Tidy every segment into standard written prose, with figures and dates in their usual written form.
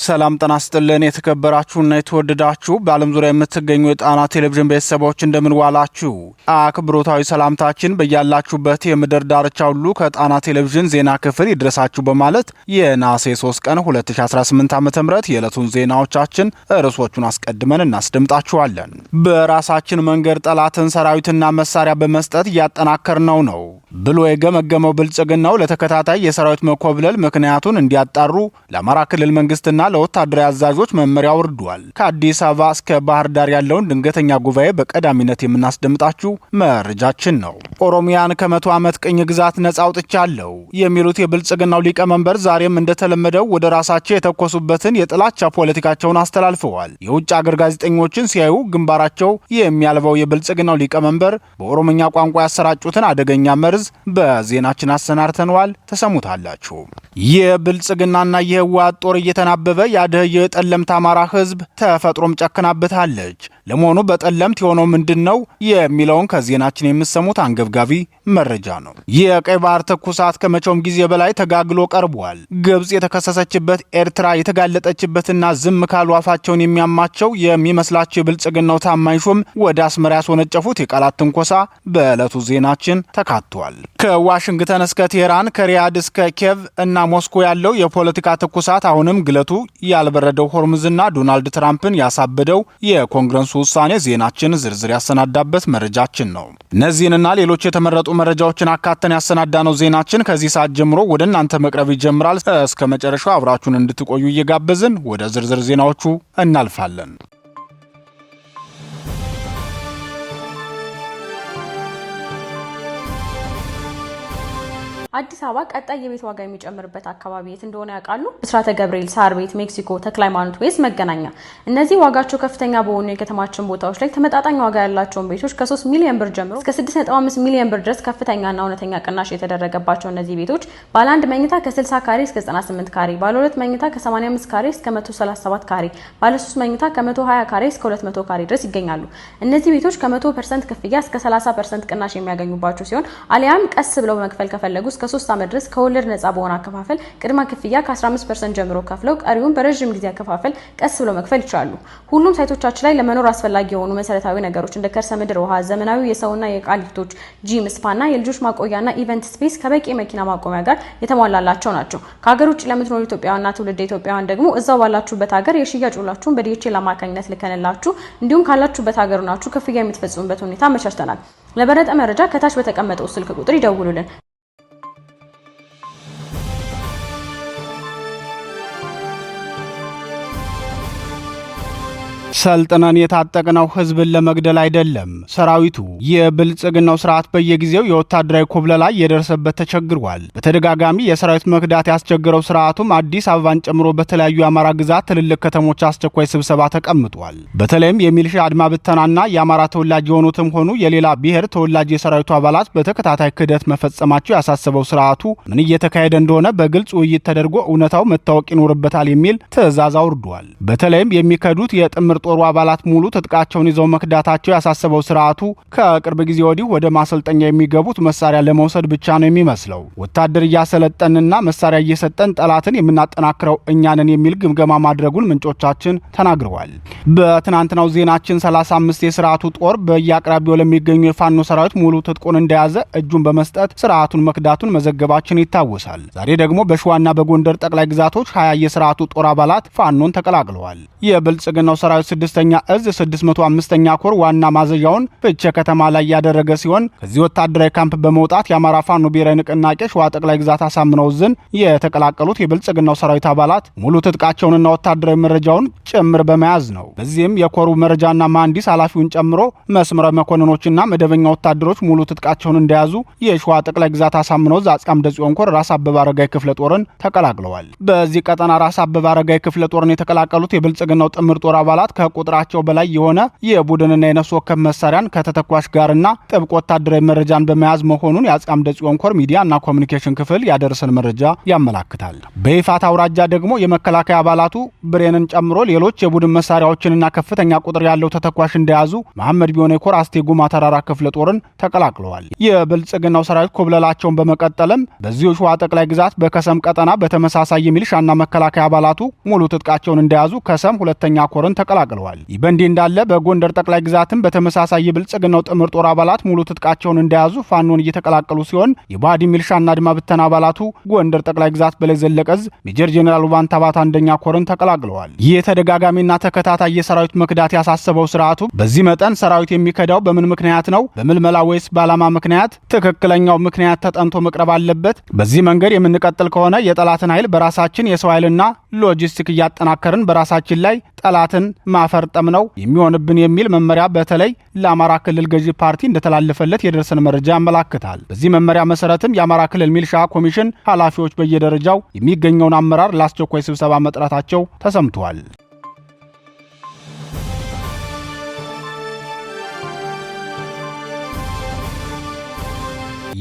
ሰላም ጤና ይስጥልን የተከበራችሁና የተወደዳችሁ በዓለም ዙሪያ የምትገኙ የጣና ቴሌቪዥን ቤተሰቦች እንደምን ዋላችሁ። አክብሮታዊ ሰላምታችን በያላችሁበት የምድር ዳርቻ ሁሉ ከጣና ቴሌቪዥን ዜና ክፍል ይድረሳችሁ በማለት የነሐሴ 3 ቀን 2018 ዓ.ም የዕለቱን ዜናዎቻችን ርዕሶቹን አስቀድመን እናስደምጣችኋለን። በራሳችን መንገድ ጠላትን ሰራዊትና መሳሪያ በመስጠት እያጠናከርነው ነው ብሎ የገመገመው ብልጽግናው ለተከታታይ የሰራዊት መኮብለል ምክንያቱን እንዲያጣሩ ለአማራ ክልል መንግስትና ለወታደራዊ አዛዦች መመሪያ ወርዷል። ከአዲስ አበባ እስከ ባህር ዳር ያለውን ድንገተኛ ጉባኤ በቀዳሚነት የምናስደምጣችሁ መረጃችን ነው። ኦሮሚያን ከ100 ዓመት ቅኝ ግዛት ነጻ አውጥቻለሁ የሚሉት የብልጽግናው ሊቀመንበር ዛሬም እንደተለመደው ወደ ራሳቸው የተኮሱበትን የጥላቻ ፖለቲካቸውን አስተላልፈዋል። የውጭ አገር ጋዜጠኞችን ሲያዩ ግንባራቸው የሚያልበው የብልጽግናው ሊቀመንበር በኦሮምኛ ቋንቋ ያሰራጩትን አደገኛ መርዝ በዜናችን አሰናድተነዋል፣ ተሰሙታላችሁ። የብልጽግናና የህወሓት ጦር እየተናበበ ያደህየ ጠለምት አማራ ህዝብ ተፈጥሮም ጨክናበታለች። ለመሆኑ በጠለምት የሆነው ምንድነው የሚለውን ከዜናችን የምሰሙት አንገብጋቢ መረጃ ነው። የቀይ ባህር ትኩሳት ከመቼውም ጊዜ በላይ ተጋግሎ ቀርቧል። ግብጽ የተከሰሰችበት፣ ኤርትራ የተጋለጠችበትና ዝም ካሉ አፋቸውን የሚያማቸው የሚመስላቸው የብልጽግናው ታማኝ ሹም ወደ አስመራ ያስወነጨፉት የቃላት ትንኮሳ በዕለቱ ዜናችን ተካቷል። ከዋሽንግተን እስከ ቴህራን፣ ከሪያድ እስከ ኬቭ እና ሞስኮ ያለው የፖለቲካ ትኩሳት አሁንም ግለቱ ያልበረደው ሆርሙዝና ዶናልድ ትራምፕን ያሳበደው የኮንግረሱ ውሳኔ ዜናችን ዝርዝር ያሰናዳበት መረጃችን ነው። እነዚህንና ሌሎች የተመረጡ መረጃዎችን አካተን ያሰናዳነው ዜናችን ከዚህ ሰዓት ጀምሮ ወደ እናንተ መቅረብ ይጀምራል። እስከ መጨረሻው አብራችሁን እንድትቆዩ እየጋበዝን ወደ ዝርዝር ዜናዎቹ እናልፋለን። አዲስ አበባ ቀጣይ የቤት ዋጋ የሚጨምርበት አካባቢ የት እንደሆነ ያውቃሉ? ብስራተ ገብርኤል፣ ሳር ቤት፣ ሜክሲኮ፣ ተክለ ሃይማኖት ወይስ መገናኛ? እነዚህ ዋጋቸው ከፍተኛ በሆኑ የከተማችን ቦታዎች ላይ ተመጣጣኝ ዋጋ ያላቸውን ቤቶች ከ3 ሚሊዮን ብር ጀምሮ እስከ 6.5 ሚሊዮን ብር ድረስ ከፍተኛና እውነተኛ ቅናሽ የተደረገባቸው እነዚህ ቤቶች ባለ 1 መኝታ ከ60 ካሬ እስከ 98 ካሬ፣ ባለ 2 መኝታ ከ85 ካሬ እስከ 137 ካሬ፣ ባለ 3 መኝታ ከ120 ካሬ እስከ 200 ካሬ ድረስ ይገኛሉ። እነዚህ ቤቶች ከ100% ክፍያ እስከ 30% ቅናሽ የሚያገኙባቸው ሲሆን አሊያም ቀስ ብለው መክፈል ከፈለጉ እስከ 3 ዓመት ድረስ ከወለድ ነፃ በሆነ አከፋፈል ቅድመ ክፍያ ከ15% ጀምሮ ከፍለው ቀሪውን በረጅም ጊዜ አከፋፈል ቀስ ብለው መክፈል ይችላሉ። ሁሉም ሳይቶቻችን ላይ ለመኖር አስፈላጊ የሆኑ መሰረታዊ ነገሮች እንደ ከርሰ ምድር ውሃ፣ ዘመናዊ የሰውና የዕቃ ሊፍቶች፣ ጂም፣ ስፓና የልጆች ማቆያና ኢቨንት ስፔስ ከበቂ መኪና ማቆሚያ ጋር የተሟላላቸው ናቸው። ከሀገር ውጭ ለምትኖሩ ኢትዮጵያውያንና ትውልደ ኢትዮጵያውያን ደግሞ እዛው ባላችሁበት ሀገር የሽያጭ ውላችሁን በዲኤችኤል አማካኝነት ልከንላችሁ እንዲሁም ካላችሁበት ሀገር ናችሁ ክፍያ የምትፈጽሙበት ሁኔታ አመቻችተናል። ለበለጠ መረጃ ከታች በተቀመጠው ስልክ ቁጥር ይደውሉልን። ሰልጥነን የታጠቅነው ህዝብን ለመግደል አይደለም። ሰራዊቱ የብልጽግናው ስርዓት በየጊዜው የወታደራዊ ኮብለላ እየደረሰበት ተቸግሯል። በተደጋጋሚ የሰራዊት መክዳት ያስቸገረው ስርዓቱም አዲስ አበባን ጨምሮ በተለያዩ የአማራ ግዛት ትልልቅ ከተሞች አስቸኳይ ስብሰባ ተቀምጧል። በተለይም የሚሊሻ አድማ ብተናና የአማራ ተወላጅ የሆኑትም ሆኑ የሌላ ብሔር ተወላጅ የሰራዊቱ አባላት በተከታታይ ክህደት መፈጸማቸው ያሳሰበው ስርዓቱ ምን እየተካሄደ እንደሆነ በግልጽ ውይይት ተደርጎ እውነታው መታወቅ ይኖርበታል የሚል ትዕዛዝ አውርዷል። በተለይም የሚከዱት የጥምር ጦሩ አባላት ሙሉ ትጥቃቸውን ይዘው መክዳታቸው ያሳሰበው ስርዓቱ ከቅርብ ጊዜ ወዲህ ወደ ማሰልጠኛ የሚገቡት መሳሪያ ለመውሰድ ብቻ ነው የሚመስለው። ወታደር እያሰለጠንና መሳሪያ እየሰጠን ጠላትን የምናጠናክረው እኛንን የሚል ግምገማ ማድረጉን ምንጮቻችን ተናግረዋል። በትናንትናው ዜናችን 35 የስርዓቱ ጦር በየአቅራቢያው ለሚገኙ የፋኖ ሰራዊት ሙሉ ትጥቁን እንደያዘ እጁን በመስጠት ስርዓቱን መክዳቱን መዘገባችን ይታወሳል። ዛሬ ደግሞ በሸዋና በጎንደር ጠቅላይ ግዛቶች 20 የስርዓቱ ጦር አባላት ፋኖን ተቀላቅለዋል። የብልጽግናው ሰራዊት 6ኛ እዝ 605ኛ ኮር ዋና ማዘዣውን ፍቼ ከተማ ላይ ያደረገ ሲሆን ከዚህ ወታደራዊ ካምፕ በመውጣት የአማራ ፋኖ ብሔራዊ ንቅናቄ ሸዋ ጠቅላይ ግዛት አሳምነው ዕዝን የተቀላቀሉት የብልጽግናው ሰራዊት አባላት ሙሉ ትጥቃቸውንና ወታደራዊ መረጃውን ጭምር በመያዝ ነው። በዚህም የኮሩ መረጃና መሐንዲስ ኃላፊውን ጨምሮ መስመራዊ መኮንኖችና መደበኛ ወታደሮች ሙሉ ትጥቃቸውን እንደያዙ የሸዋ ጠቅላይ ግዛት አሳምነው ዕዝ አፄ አምደ ጽዮን ኮር ራስ አበበ አረጋይ ክፍለ ጦርን ተቀላቅለዋል። በዚህ ቀጠና ራስ አበበ አረጋይ ክፍለ ጦርን የተቀላቀሉት የብልጽግናው ጥምር ጦር አባላት ከቁጥራቸው በላይ የሆነ የቡድንና የነፍስ ወከፍ መሳሪያን ከተተኳሽ ጋርና ጥብቅ ወታደራዊ መረጃን በመያዝ መሆኑን የአፄ አምደ ጽዮን ኮር ሚዲያና ኮሚኒኬሽን ክፍል ያደረሰን መረጃ ያመላክታል። በይፋት አውራጃ ደግሞ የመከላከያ አባላቱ ብሬንን ጨምሮ ሌሎች የቡድን መሳሪያዎችንና ከፍተኛ ቁጥር ያለው ተተኳሽ እንደያዙ መሐመድ ቢሆነ ኮር አስቴጉማ ተራራ ክፍለ ጦርን ተቀላቅለዋል። የብልጽግናው ሰራዊት ኮብለላቸውን በመቀጠልም በዚሁ ሸዋ ጠቅላይ ግዛት በከሰም ቀጠና በተመሳሳይ የሚሊሻና መከላከያ አባላቱ ሙሉ ትጥቃቸውን እንደያዙ ከሰም ሁለተኛ ኮርን ተቀላቅለዋል። ይህ በእንዲህ እንዳለ በጎንደር ጠቅላይ ግዛትም በተመሳሳይ የብልጽግናው ጥምር ጦር አባላት ሙሉ ትጥቃቸውን እንደያዙ ፋኖን እየተቀላቀሉ ሲሆን የባዲ ሚሊሻና አድማ ብተና አባላቱ ጎንደር ጠቅላይ ግዛት በላይ ዘለቀዝ ሜጀር ጄኔራል ዋንታ ባት አንደኛ ኮርን ተቀላቅለዋል። ይህ ተደጋጋሚና ተከታታይ የሰራዊት መክዳት ያሳሰበው ስርዓቱ በዚህ መጠን ሰራዊት የሚከዳው በምን ምክንያት ነው? በምልመላ ወይስ በዓላማ ምክንያት? ትክክለኛው ምክንያት ተጠንቶ መቅረብ አለበት። በዚህ መንገድ የምንቀጥል ከሆነ የጠላትን ኃይል በራሳችን የሰው ኃይልና ሎጂስቲክ እያጠናከርን በራሳችን ላይ ጠላትን ማፈርጠም ነው የሚሆንብን የሚል መመሪያ በተለይ ለአማራ ክልል ገዢ ፓርቲ እንደተላለፈለት የደረሰን መረጃ ያመላክታል። በዚህ መመሪያ መሰረትም የአማራ ክልል ሚሊሻ ኮሚሽን ኃላፊዎች በየደረጃው የሚገኘውን አመራር ለአስቸኳይ ስብሰባ መጥራታቸው ተሰምቷል።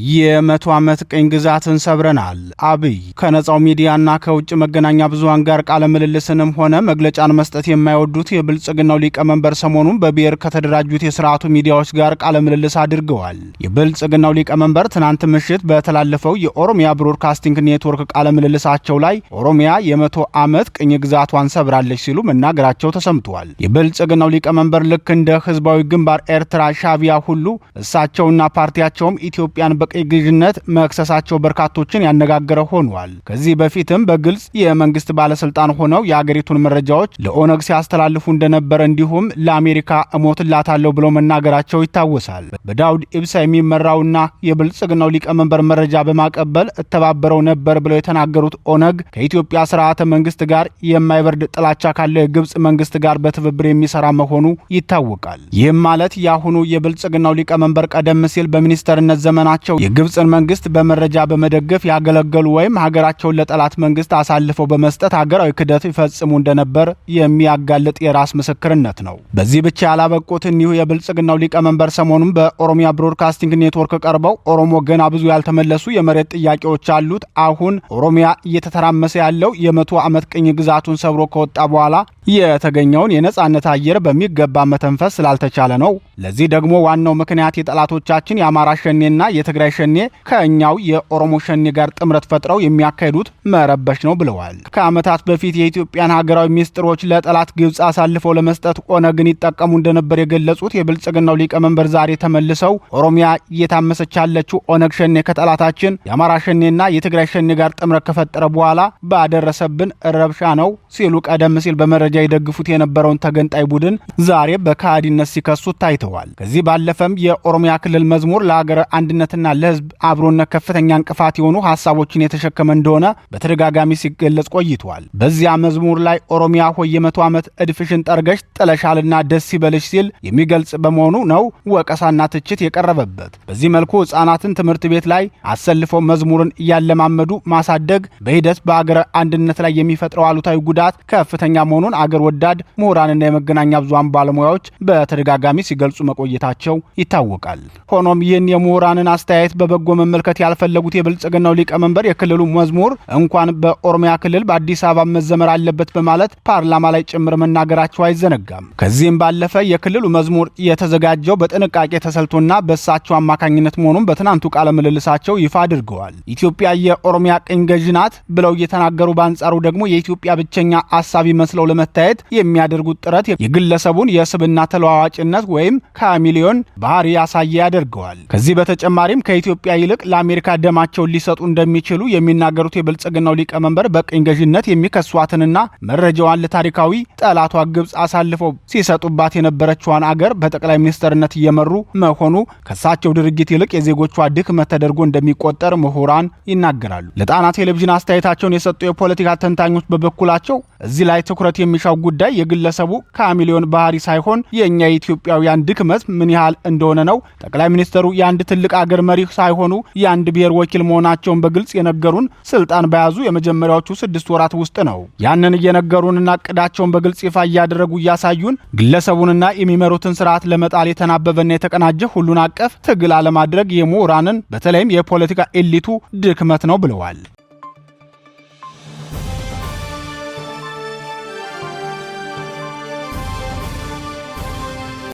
የ100 ዓመት ቅኝ ግዛትን ሰብረናል። አብይ ከነጻው ሚዲያና ከውጭ መገናኛ ብዙሃን ጋር ቃለ ምልልስንም ሆነ መግለጫን መስጠት የማይወዱት የብልጽግናው ሊቀመንበር ሰሞኑን በብሔር ከተደራጁት የስርዓቱ ሚዲያዎች ጋር ቃለ ምልልስ አድርገዋል። የብልጽግናው ሊቀመንበር ትናንት ምሽት በተላለፈው የኦሮሚያ ብሮድካስቲንግ ኔትወርክ ቃለ ምልልሳቸው ላይ ኦሮሚያ የ100 ዓመት ቅኝ ግዛቷን ሰብራለች ሲሉ መናገራቸው ተሰምቷል። የብልጽግናው ሊቀመንበር ልክ እንደ ህዝባዊ ግንባር ኤርትራ ሻቢያ ሁሉ እሳቸውና ፓርቲያቸውም ኢትዮጵያን በቅኝ ግዥነት መክሰሳቸው በርካቶችን ያነጋገረ ሆኗል። ከዚህ በፊትም በግልጽ የመንግስት ባለስልጣን ሆነው የአገሪቱን መረጃዎች ለኦነግ ሲያስተላልፉ እንደነበረ እንዲሁም ለአሜሪካ እሞትላታለሁ ብለው መናገራቸው ይታወሳል። በዳውድ ኢብሳ የሚመራውና የብልጽግናው ሊቀመንበር መረጃ በማቀበል እተባበረው ነበር ብለው የተናገሩት ኦነግ ከኢትዮጵያ ስርዓተ መንግስት ጋር የማይበርድ ጥላቻ ካለው የግብጽ መንግስት ጋር በትብብር የሚሰራ መሆኑ ይታወቃል። ይህም ማለት የአሁኑ የብልጽግናው ሊቀመንበር ቀደም ሲል በሚኒስተርነት ዘመናቸው የግብጽን መንግስት በመረጃ በመደገፍ ያገለገሉ ወይም ሀገራቸውን ለጠላት መንግስት አሳልፈው በመስጠት ሀገራዊ ክደት ይፈጽሙ እንደነበር የሚያጋልጥ የራስ ምስክርነት ነው። በዚህ ብቻ ያላበቁት እኒሁ የብልጽግናው ሊቀመንበር ሰሞኑን በኦሮሚያ ብሮድካስቲንግ ኔትወርክ ቀርበው ኦሮሞ ገና ብዙ ያልተመለሱ የመሬት ጥያቄዎች አሉት። አሁን ኦሮሚያ እየተተራመሰ ያለው የ100 ዓመት ቅኝ ግዛቱን ሰብሮ ከወጣ በኋላ የተገኘውን የነጻነት አየር በሚገባ መተንፈስ ስላልተቻለ ነው። ለዚህ ደግሞ ዋናው ምክንያት የጠላቶቻችን የአማራ ሸኔና የትግራይ ሸኔ ከኛው የኦሮሞ ሸኔ ጋር ጥምረት ፈጥረው የሚያካሂዱት መረበሽ ነው ብለዋል። ከዓመታት በፊት የኢትዮጵያን ሀገራዊ ሚስጥሮች ለጠላት ግብጽ አሳልፈው ለመስጠት ኦነግን ይጠቀሙ እንደነበር የገለጹት የብልጽግናው ሊቀመንበር ዛሬ ተመልሰው ኦሮሚያ እየታመሰች ያለችው ኦነግ ሸኔ ከጠላታችን የአማራ ሸኔና የትግራይ ሸኔ ጋር ጥምረት ከፈጠረ በኋላ ባደረሰብን ረብሻ ነው ሲሉ ቀደም ሲል በመረጃ ይደግፉት የነበረውን ተገንጣይ ቡድን ዛሬ በካሃዲነት ሲከሱት ታይተዋል። ከዚህ ባለፈም የኦሮሚያ ክልል መዝሙር ለሀገር አንድነትና ለህዝብ አብሮነት ከፍተኛ እንቅፋት የሆኑ ሀሳቦችን የተሸከመ እንደሆነ በተደጋጋሚ ሲገለጽ ቆይቷል። በዚያ መዝሙር ላይ ኦሮሚያ ሆይ የ100 ዓመት እድፍሽን ጠርገሽ ጥለሻልና ደስ ይበልሽ ሲል የሚገልጽ በመሆኑ ነው ወቀሳና ትችት የቀረበበት። በዚህ መልኩ ህጻናትን ትምህርት ቤት ላይ አሰልፈው መዝሙርን እያለማመዱ ማሳደግ በሂደት በአገር አንድነት ላይ የሚፈጥረው አሉታዊ ጉዳት ከፍተኛ መሆኑን አገር ወዳድ ምሁራንና የመገናኛ ብዙሃን ባለሙያዎች በተደጋጋሚ ሲገልጹ መቆየታቸው ይታወቃል። ሆኖም ይህን የምሁራንን አስተያየት በበጎ መመልከት ያልፈለጉት የብልጽግናው ሊቀመንበር የክልሉ መዝሙር እንኳን በኦሮሚያ ክልል በአዲስ አበባ መዘመር አለበት በማለት ፓርላማ ላይ ጭምር መናገራቸው አይዘነጋም። ከዚህም ባለፈ የክልሉ መዝሙር የተዘጋጀው በጥንቃቄ ተሰልቶና በእሳቸው አማካኝነት መሆኑን በትናንቱ ቃለ ምልልሳቸው ይፋ አድርገዋል። ኢትዮጵያ የኦሮሚያ ቅኝ ገዥ ናት ብለው እየተናገሩ በአንጻሩ ደግሞ የኢትዮጵያ ብቸኛ አሳቢ መስለው ለመታየት የሚያደርጉት ጥረት የግለሰቡን የስብና ተለዋዋጭነት ወይም ካሚሊዮን ባህሪ ያሳየ ያደርገዋል። ከዚህ በተጨማሪም ከኢትዮጵያ ይልቅ ለአሜሪካ ደማቸውን ሊሰጡ እንደሚችሉ የሚናገሩት የብልጽግናው ሊቀመንበር በቅኝ ገዥነት የሚከሷትንና መረጃዋን ለታሪካዊ ጠላቷ ግብጽ አሳልፈው ሲሰጡባት የነበረችዋን አገር በጠቅላይ ሚኒስትርነት እየመሩ መሆኑ ከሳቸው ድርጊት ይልቅ የዜጎቿ ድክመት ተደርጎ እንደሚቆጠር ምሁራን ይናገራሉ። ለጣና ቴሌቪዥን አስተያየታቸውን የሰጡ የፖለቲካ ተንታኞች በበኩላቸው እዚህ ላይ ትኩረት የሚሻው ጉዳይ የግለሰቡ ካሚሊዮን ባህሪ ሳይሆን የኛ የኢትዮጵያውያን ድክመት ምን ያህል እንደሆነ ነው። ጠቅላይ ሚኒስትሩ የአንድ ትልቅ አገር መሪ ሳይሆኑ የአንድ ብሔር ወኪል መሆናቸውን በግልጽ የነገሩን ስልጣን በያዙ የመጀመሪያዎቹ 6 ወራት ውስጥ ነው። ያንን እየነገሩንና እቅዳቸውን በግልጽ ይፋ እያደረጉ እያሳዩን ግለሰቡንና የሚመሩትን ስርዓት ለመጣል የተናበበና የተቀናጀ ሁሉን አቀፍ ትግል አለማድረግ የምሁራንን በተለይም የፖለቲካ ኤሊቱ ድክመት ነው ብለዋል።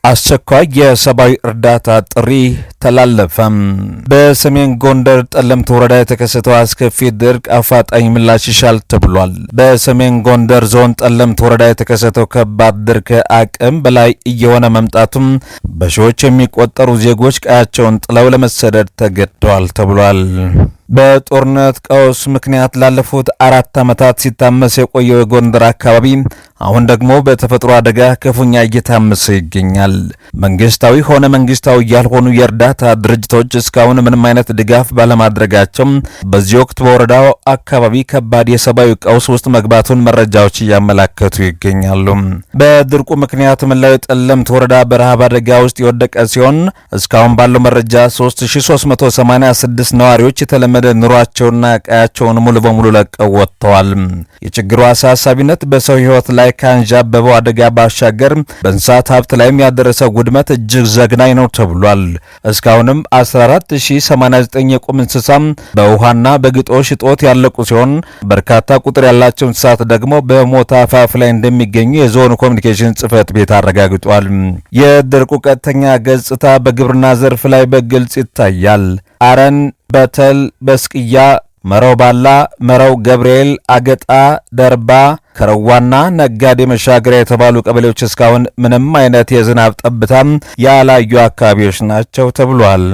አስቸኳይ የሰብአዊ እርዳታ ጥሪ ተላለፈም። በሰሜን ጎንደር ጠለምት ወረዳ የተከሰተው አስከፊ ድርቅ አፋጣኝ ምላሽ ይሻል ተብሏል። በሰሜን ጎንደር ዞን ጠለምት ወረዳ የተከሰተው ከባድ ድርቅ አቅም በላይ እየሆነ መምጣቱም በሺዎች የሚቆጠሩ ዜጎች ቀያቸውን ጥለው ለመሰደድ ተገደዋል ተብሏል። በጦርነት ቀውስ ምክንያት ላለፉት 4 ዓመታት ሲታመስ የቆየው የጎንደር አካባቢ አሁን ደግሞ በተፈጥሮ አደጋ ክፉኛ እየታመሰ ይገኛል። መንግስታዊ ሆነ መንግስታዊ ያልሆኑ የእርዳታ ድርጅቶች እስካሁን ምንም አይነት ድጋፍ ባለማድረጋቸው በዚህ ወቅት በወረዳው አካባቢ ከባድ የሰብአዊ ቀውስ ውስጥ መግባቱን መረጃዎች እያመላከቱ ይገኛሉ። በድርቁ ምክንያት መላው የጠለምት ወረዳ በረሃብ አደጋ ውስጥ የወደቀ ሲሆን እስካሁን ባለው መረጃ 3386 ነዋሪዎች የተለመደ ኑሯቸውና ቀያቸውን ሙሉ በሙሉ ለቀው ወጥተዋል። የችግሩ አሳሳቢነት በሰው ሕይወት ላይ ካንዣበበው አደጋ ባሻገር በእንስሳት ሀብት ላይም ያደረሰው ውድመት እጅግ ዘግናኝ ነው ተብሏል። እስካሁንም 14089 የቁም እንስሳ በውሃና በግጦሽ እጦት ያለቁ ሲሆን በርካታ ቁጥር ያላቸው እንስሳት ደግሞ በሞት አፋፍ ላይ እንደሚገኙ የዞኑ ኮሚኒኬሽን ጽሕፈት ቤት አረጋግጧል። የድርቁ ቀጥተኛ ገጽታ በግብርና ዘርፍ ላይ በግልጽ ይታያል። አረን፣ በተል፣ በስቅያ፣ መረው ባላ፣ መረው ገብርኤል፣ አገጣ፣ ደርባ፣ ከረዋና ነጋዴ መሻገሪያ የተባሉ ቀበሌዎች እስካሁን ምንም አይነት የዝናብ ጠብታም ያላዩ አካባቢዎች ናቸው ተብሏል።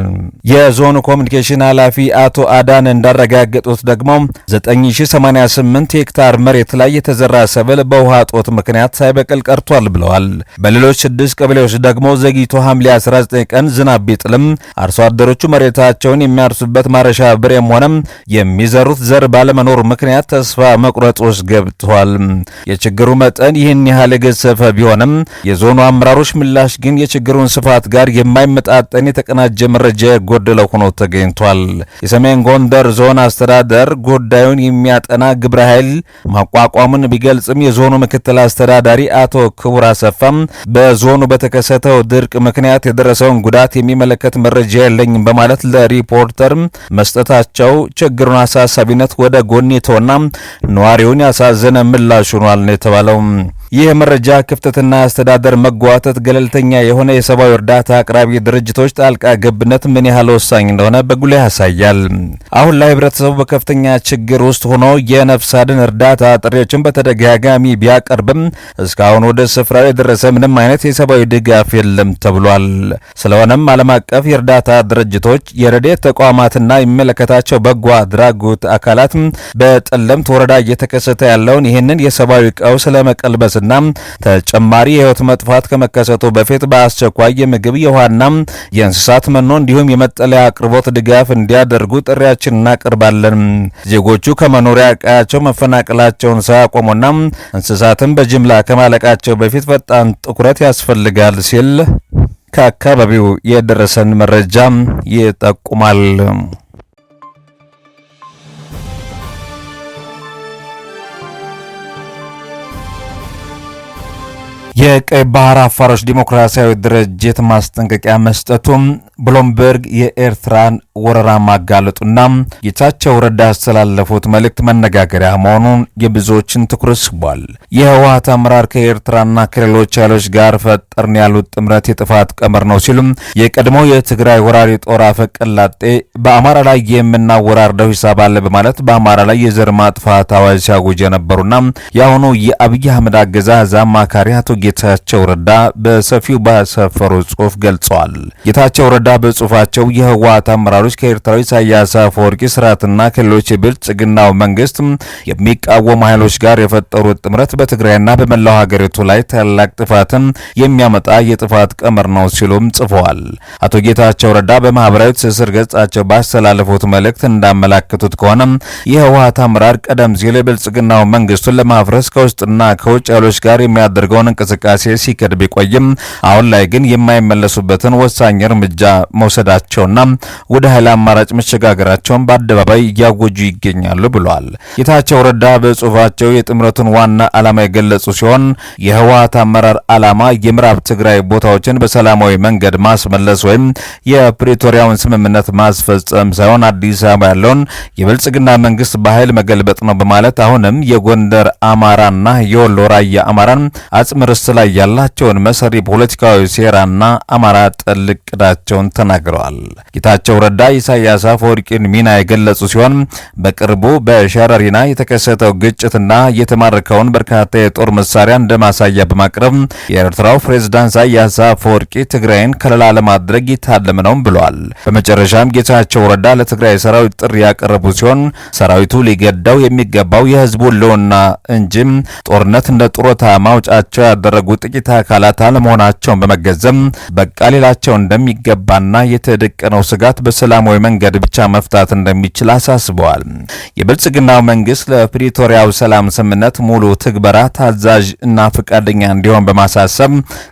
የዞኑ ኮሚኒኬሽን ኃላፊ አቶ አዳን እንዳረጋገጡት ደግሞ 9088 ሄክታር መሬት ላይ የተዘራ ሰብል በውሃ እጦት ምክንያት ሳይበቅል ቀርቷል ብለዋል። በሌሎች 6 ቀበሌዎች ደግሞ ዘግይቶ ሐምሌ 19 ቀን ዝናብ ቢጥልም አርሶ አደሮቹ መሬታቸውን የሚያርሱበት ማረሻ ብሬም ሆነም የሚዘሩት ዘር ባለመኖር ምክንያት ተስፋ መቁረጥ ውስጥ ገብተዋል። የችግሩ መጠን ይህን ያህል የገዘፈ ቢሆንም የዞኑ አመራሮች ምላሽ ግን የችግሩን ስፋት ጋር የማይመጣጠን የተቀናጀ መረጃ የጎደለው ሆኖ ተገኝቷል። የሰሜን ጎንደር ዞን አስተዳደር ጉዳዩን የሚያጠና ግብረ ኃይል ማቋቋሙን ቢገልጽም የዞኑ ምክትል አስተዳዳሪ አቶ ክቡር አሰፋም በዞኑ በተከሰተው ድርቅ ምክንያት የደረሰውን ጉዳት የሚመለከት መረጃ የለኝም በማለት ለሪፖርተር መስጠታቸው ችግሩን አሳሳቢነት ወደ ጎን የተወና ነዋሪውን ያሳዘነ ምላሽ ሆኗል ነው የተባለው። ይህ መረጃ ክፍተትና አስተዳደር መጓተት ገለልተኛ የሆነ የሰብአዊ እርዳታ አቅራቢ ድርጅቶች ጣልቃ ገብነት ምን ያህል ወሳኝ እንደሆነ በጉልህ ያሳያል። አሁን ላይ ህብረተሰቡ በከፍተኛ ችግር ውስጥ ሆኖ የነፍስ አድን እርዳታ ጥሪዎችን በተደጋጋሚ ቢያቀርብም እስካሁን ወደ ስፍራው የደረሰ ምንም አይነት የሰብአዊ ድጋፍ የለም ተብሏል። ስለሆነም ዓለም አቀፍ የእርዳታ ድርጅቶች፣ የረድኤት ተቋማትና የሚመለከታቸው በጎ አድራጎት አካላት በጠለምት ወረዳ እየተከሰተ ያለውን ይህንን የሰብአዊ ቀውስ ለመቀልበስ ተጨማሪ የህይወት መጥፋት ከመከሰቱ በፊት በአስቸኳይ የምግብ የውሃና የእንስሳት መኖ እንዲሁም የመጠለያ አቅርቦት ድጋፍ እንዲያደርጉ ጥሪያችንን እናቀርባለን። ዜጎቹ ከመኖሪያ ቀያቸው መፈናቀላቸውን ሳያቆሙና እንስሳትን በጅምላ ከማለቃቸው በፊት ፈጣን ትኩረት ያስፈልጋል ሲል ከአካባቢው የደረሰን መረጃ ይጠቁማል። የቀይ ባህር አፋሮች ዲሞክራሲያዊ ድርጅት ማስጠንቀቂያ መስጠቱም ብሎምበርግ የኤርትራን ወረራ ማጋለጡና ጌታቸው ረዳ ያስተላለፉት መልእክት መነጋገሪያ መሆኑን የብዙዎችን ትኩረት ስቧል። የህወሓት አመራር ከኤርትራና ከሌሎች ኃይሎች ጋር ፈጠርን ያሉት ጥምረት የጥፋት ቀመር ነው ሲሉም የቀድሞው የትግራይ ወራሪ ጦር አፈቀላጤ በአማራ ላይ የምናወራርደው ሂሳብ አለ በማለት በአማራ ላይ የዘር ማጥፋት አዋጅ ሲያውጁ የነበሩና የአሁኑ የአብይ አህመድ አገዛዝ አማካሪ አቶ ጌታቸው ረዳ በሰፊው ባሰፈሩ ጽሑፍ ገልጸዋል። ጌታቸው ረዳ በጽሑፋቸው የህወሓት አመራሮች ከኤርትራዊ ኢሳያስ አፈወርቂ ስርዓትና ከሌሎች የብልጽግናው መንግስት የሚቃወሙ ኃይሎች ጋር የፈጠሩት ጥምረት በትግራይና በመላው ሀገሪቱ ላይ ታላቅ ጥፋትን የሚያመጣ የጥፋት ቀመር ነው ሲሉም ጽፈዋል። አቶ ጌታቸው ረዳ በማህበራዊ ትስስር ገጻቸው ባስተላለፉት መልእክት እንዳመላከቱት ከሆነ የህወሓት አመራር ቀደም ሲል የብልጽግናው መንግስቱን ለማፍረስ ከውስጥና ከውጭ ኃይሎች ጋር የሚያደርገውን እንቅስቃሴ ሲከድ ቢቆይም አሁን ላይ ግን የማይመለሱበትን ወሳኝ እርምጃ መውሰዳቸውና ወደ የኃይል አማራጭ መሸጋገራቸውን በአደባባይ እያወጁ ይገኛሉ ብሏል። ጌታቸው ረዳ በጽሁፋቸው የጥምረቱን ዋና ዓላማ የገለጹ ሲሆን የህወሓት አመራር ዓላማ የምዕራብ ትግራይ ቦታዎችን በሰላማዊ መንገድ ማስመለስ ወይም የፕሪቶሪያውን ስምምነት ማስፈጸም ሳይሆን አዲስ አበባ ያለውን የብልጽግና መንግስት በኃይል መገልበጥ ነው በማለት አሁንም የጎንደር አማራና የወሎ ራያ አማራን አጽመ ርስት ላይ ያላቸውን መሰሪ ፖለቲካዊ ሴራና አማራ ጠል ዕቅዳቸውን ተናግረዋል። ጌታቸው ረዳ ኢሳያስ አፈወርቂን ሚና የገለጹ ሲሆን በቅርቡ በሸረሪና የተከሰተው ግጭትና የተማረከውን በርካታ የጦር መሳሪያ እንደማሳያ በማቅረብ የኤርትራው ፕሬዝዳንት ኢሳያስ አፈወርቂ ትግራይን ከለላ ለማድረግ የታለመ ነው ብለዋል። በመጨረሻም ጌታቸው ረዳ ለትግራይ ሰራዊት ጥሪ ያቀረቡ ሲሆን ሰራዊቱ ሊገዳው የሚገባው የህዝቡ ህልውና እንጂ ጦርነት እንደ ጡረታ ማውጫቸው ያደረጉ ጥቂት አካላት አለመሆናቸውን በመገንዘብ በቃ ሌላቸው እንደሚገባና የተደቀነው ስጋት በሰላማዊ መንገድ ብቻ መፍታት እንደሚችል አሳስበዋል። የብልጽግናው መንግስት ለፕሪቶሪያው ሰላም ስምምነት ሙሉ ትግበራ ታዛዥ እና ፈቃደኛ እንዲሆን በማሳሰብ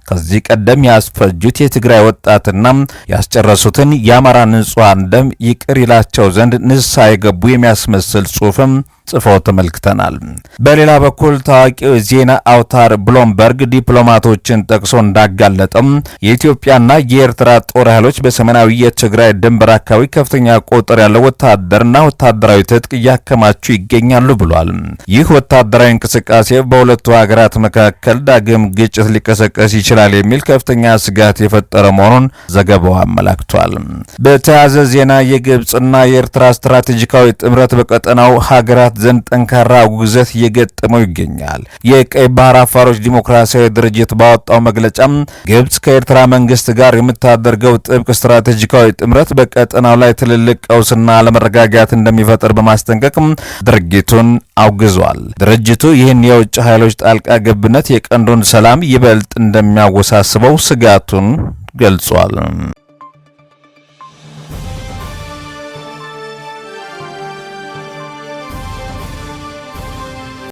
ከዚህ ቀደም ያስፈጁት የትግራይ ወጣትና ያስጨረሱትን የአማራ ንጹሃን ደም ይቅር ይላቸው ዘንድ ንስሐ የገቡ የሚያስመስል ጽሑፍም ጽፈው ተመልክተናል። በሌላ በኩል ታዋቂው ዜና አውታር ብሎምበርግ ዲፕሎማቶችን ጠቅሶ እንዳጋለጠም የኢትዮጵያና የኤርትራ ጦር ኃይሎች በሰሜናዊ የትግራይ ድንበር አካባቢ ከፍተኛ ቁጥር ያለው ወታደርና ወታደራዊ ትጥቅ እያከማቹ ይገኛሉ ብሏል። ይህ ወታደራዊ እንቅስቃሴ በሁለቱ ሀገራት መካከል ዳግም ግጭት ሊቀሰቀስ ይችላል የሚል ከፍተኛ ስጋት የፈጠረ መሆኑን ዘገባው አመላክቷል። በተያያዘ ዜና የግብጽና የኤርትራ ስትራቴጂካዊ ጥምረት በቀጠናው ሀገራት ዘንድ ጠንካራ ውግዘት እየገጠመው ይገኛል። የቀይ ባህር አፋሮች ዲሞክራሲያዊ ድርጅት ባወጣው መግለጫም ግብጽ ከኤርትራ መንግስት ጋር የምታደርገው ጥብቅ ስትራቴጂካዊ ጥምረት በቀጠናው ላይ ትልልቅ ቀውስና አለመረጋጋት እንደሚፈጥር በማስጠንቀቅ ድርጊቱን አውግዟል። ድርጅቱ ይህን የውጭ ኃይሎች ጣልቃ ገብነት የቀንዱን ሰላም ይበልጥ እንደሚያወሳስበው ስጋቱን ገልጿል።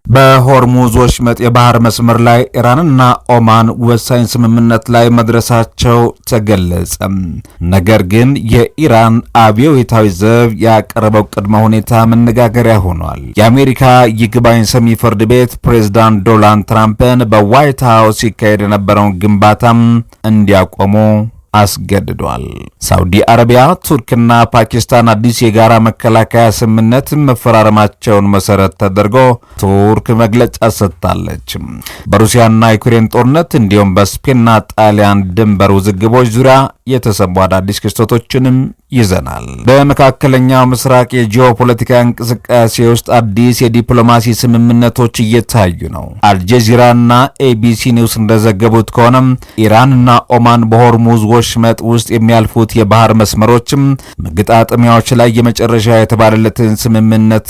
በሆርሙዝ ወሽመጥ የባህር መስመር ላይ ኢራንና ኦማን ወሳኝ ስምምነት ላይ መድረሳቸው ተገለጸ። ነገር ግን የኢራን አብዮታዊ ዘብ ያቀረበው ቅድመ ሁኔታ መነጋገሪያ ሆኗል። የአሜሪካ ይግባኝ ሰሚ ፍርድ ቤት ፕሬዝዳንት ዶናልድ ትራምፕን በዋይት ሃውስ ሲካሄድ የነበረውን ግንባታም እንዲያቆሙ አስገድዷል። ሳውዲ አረቢያ፣ ቱርክና ፓኪስታን አዲስ የጋራ መከላከያ ስምምነት መፈራረማቸውን መሰረት ተደርጎ ቱርክ መግለጫ ሰጥታለች። በሩሲያና ዩክሬን ጦርነት እንዲሁም በስፔንና ጣሊያን ድንበር ውዝግቦች ዙሪያ የተሰሙ አዳዲስ ክስተቶችንም ይዘናል። በመካከለኛው ምስራቅ የጂኦፖለቲካ እንቅስቃሴ ውስጥ አዲስ የዲፕሎማሲ ስምምነቶች እየታዩ ነው። አልጀዚራና ኤቢሲ ኒውስ እንደዘገቡት ከሆነም ኢራንና ኦማን በሆርሙዝ ወሽመጥ ውስጥ የሚያልፉት የባህር መስመሮችም መገጣጠሚያዎች ላይ የመጨረሻ የተባለለትን ስምምነት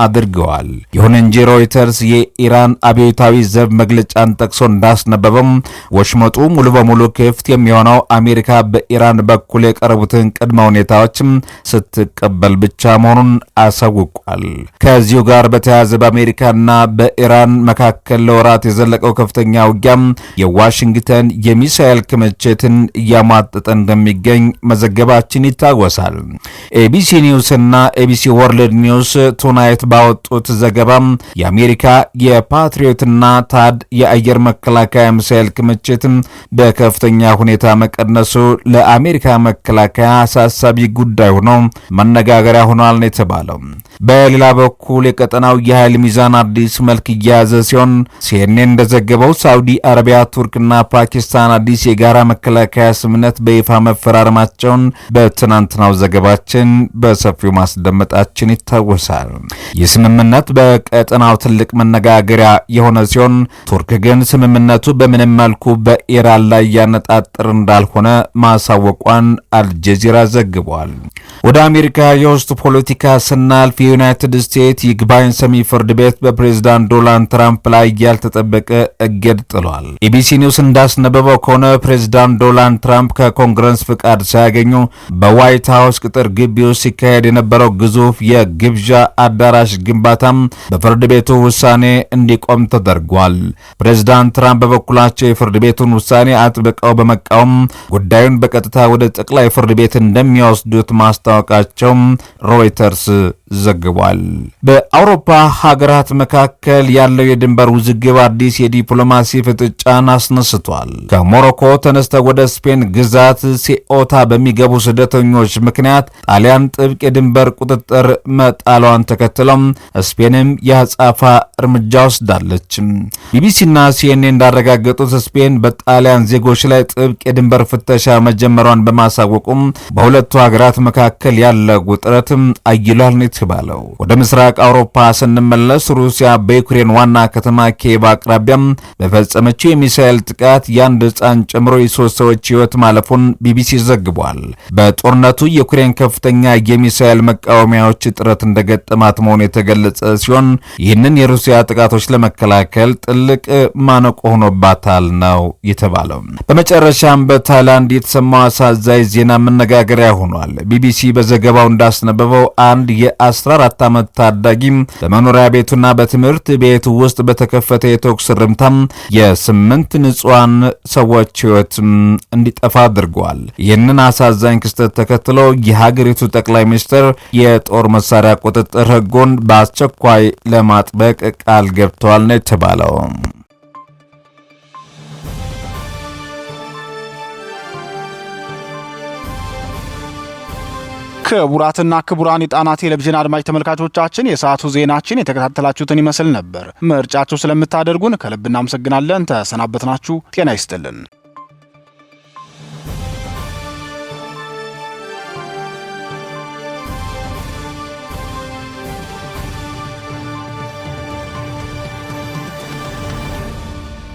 አድርገዋል። ይሁን እንጂ ሮይተርስ የኢራን አብዮታዊ ዘብ መግለጫን ጠቅሶ እንዳስነበበም ወሽመጡ ሙሉ በሙሉ ክፍት የሚሆነው አሜሪካ በኢራን በኩል የቀረቡትን ቅድመ ሁኔታዎችም ስትቀበል ብቻ መሆኑን አሳውቋል። ከዚሁ ጋር በተያያዘ በአሜሪካና በኢራን መካከል ለወራት የዘለቀው ከፍተኛ ውጊያም የዋሽንግተን የሚሳኤል ክምችትን እያሟጠጠ እንደሚገኝ መዘገባችን ይታወሳል። ኤቢሲ ኒውስ እና ኤቢሲ ወርልድ ኒውስ ቱናይት ባወጡት ዘገባም የአሜሪካ የፓትሪዮትና ታድ የአየር መከላከያ ሚሳኤል ክምችትን በከፍተኛ ሁኔታ መቀነሱ ለአሜሪካ መከላከያ አሳሳቢ ጉዳይ ሆኖ መነጋገሪያ ሆኗል ነው የተባለው። በሌላ በኩል የቀጠናው የኃይል ሚዛን አዲስ መልክ እየያዘ ሲሆን ሲኤንኤን እንደዘገበው ሳውዲ አረቢያ፣ ቱርክና ፓኪስታን አዲስ የጋራ መከላከያ ስምምነት በይፋ መፈራረማቸውን በትናንትናው ዘገባችን በሰፊው ማስደመጣችን ይታወሳል። ይህ ስምምነት በቀጠናው ትልቅ መነጋገሪያ የሆነ ሲሆን ቱርክ ግን ስምምነቱ በምንም መልኩ በኢራን ላይ ያነጣጠር እንዳልሆነ ማሳወቋን አልጀዚራ ዘግቧል። ወደ አሜሪካ የውስጥ ፖለቲካ ስናልፍ የዩናይትድ ስቴትስ ይግባኝ ሰሚ ፍርድ ቤት በፕሬዝዳንት ዶናልድ ትራምፕ ላይ ያልተጠበቀ እግድ ጥሏል። ኤቢሲ ኒውስ እንዳስነበበው ከሆነ ፕሬዝዳንት ዶናልድ ትራምፕ ከኮንግረስ ፍቃድ ሳያገኙ በዋይት ሃውስ ቅጥር ግቢ ውስጥ ሲካሄድ የነበረው ግዙፍ የግብዣ አዳራሽ ግንባታም በፍርድ ቤቱ ውሳኔ እንዲቆም ተደርጓል። ፕሬዝዳንት ትራምፕ በበኩላቸው የፍርድ ቤቱን ውሳኔ አጥብቀው በመቃወም ጉዳዩን በቀጥታ ወደ ጠቅላይ ፍርድ ቤት እንደሚወ እንደሚወስዱት ማስታወቃቸው ሮይተርስ ዘግቧል። በአውሮፓ ሀገራት መካከል ያለው የድንበር ውዝግብ አዲስ የዲፕሎማሲ ፍጥጫን አስነስቷል። ከሞሮኮ ተነስተው ወደ ስፔን ግዛት ሴኦታ በሚገቡ ስደተኞች ምክንያት ጣሊያን ጥብቅ የድንበር ቁጥጥር መጣሏን ተከትሎም ስፔንም የአጸፋ እርምጃ ወስዳለች። ቢቢሲና ሲኤንኤን እንዳረጋገጡት ስፔን በጣሊያን ዜጎች ላይ ጥብቅ የድንበር ፍተሻ መጀመሯን በማሳወቁም በሁለቱ ሀገራት መካከል ያለ ውጥረት አይሏል ነው የተባለው። ወደ ምስራቅ አውሮፓ ስንመለስ ሩሲያ በዩክሬን ዋና ከተማ ኪየቭ አቅራቢያም በፈጸመችው የሚሳኤል ጥቃት የአንድ ሕፃን ጨምሮ የሶስት ሰዎች ሕይወት ማለፉን ቢቢሲ ዘግቧል። በጦርነቱ የዩክሬን ከፍተኛ የሚሳኤል መቃወሚያዎች ጥረት እንደገጠማት መሆኑ የተገለጸ ሲሆን ይህንን የሩሲያ ጥቃቶች ለመከላከል ጥልቅ ማነቆ ሆኖባታል ነው የተባለው። በመጨረሻም በታይላንድ የተሰማው አሳዛኝ ዜና መነጋገሪያ ሆኗል። ቢቢሲ በዘገባው እንዳስነበበው አንድ የ14 ዓመት ታዳጊ በመኖሪያ ቤቱና በትምህርት ቤቱ ውስጥ በተከፈተ የተኩስ ርምታም የ8 ንጹሃን ሰዎች ሕይወት እንዲጠፋ አድርገዋል። ይህንን አሳዛኝ ክስተት ተከትሎ የሀገሪቱ ጠቅላይ ሚኒስትር የጦር መሳሪያ ቁጥጥር ሕጉን በአስቸኳይ ለማጥበቅ ቃል ገብተዋል ነው የተባለው። ክቡራትና ክቡራን የጣና ቴሌቪዥን አድማጭ ተመልካቾቻችን የሰዓቱ ዜናችን የተከታተላችሁትን ይመስል ነበር። ምርጫችሁ ስለምታደርጉን ከልብ እናመሰግናለን። ተሰናበትናችሁ። ጤና ይስጥልን።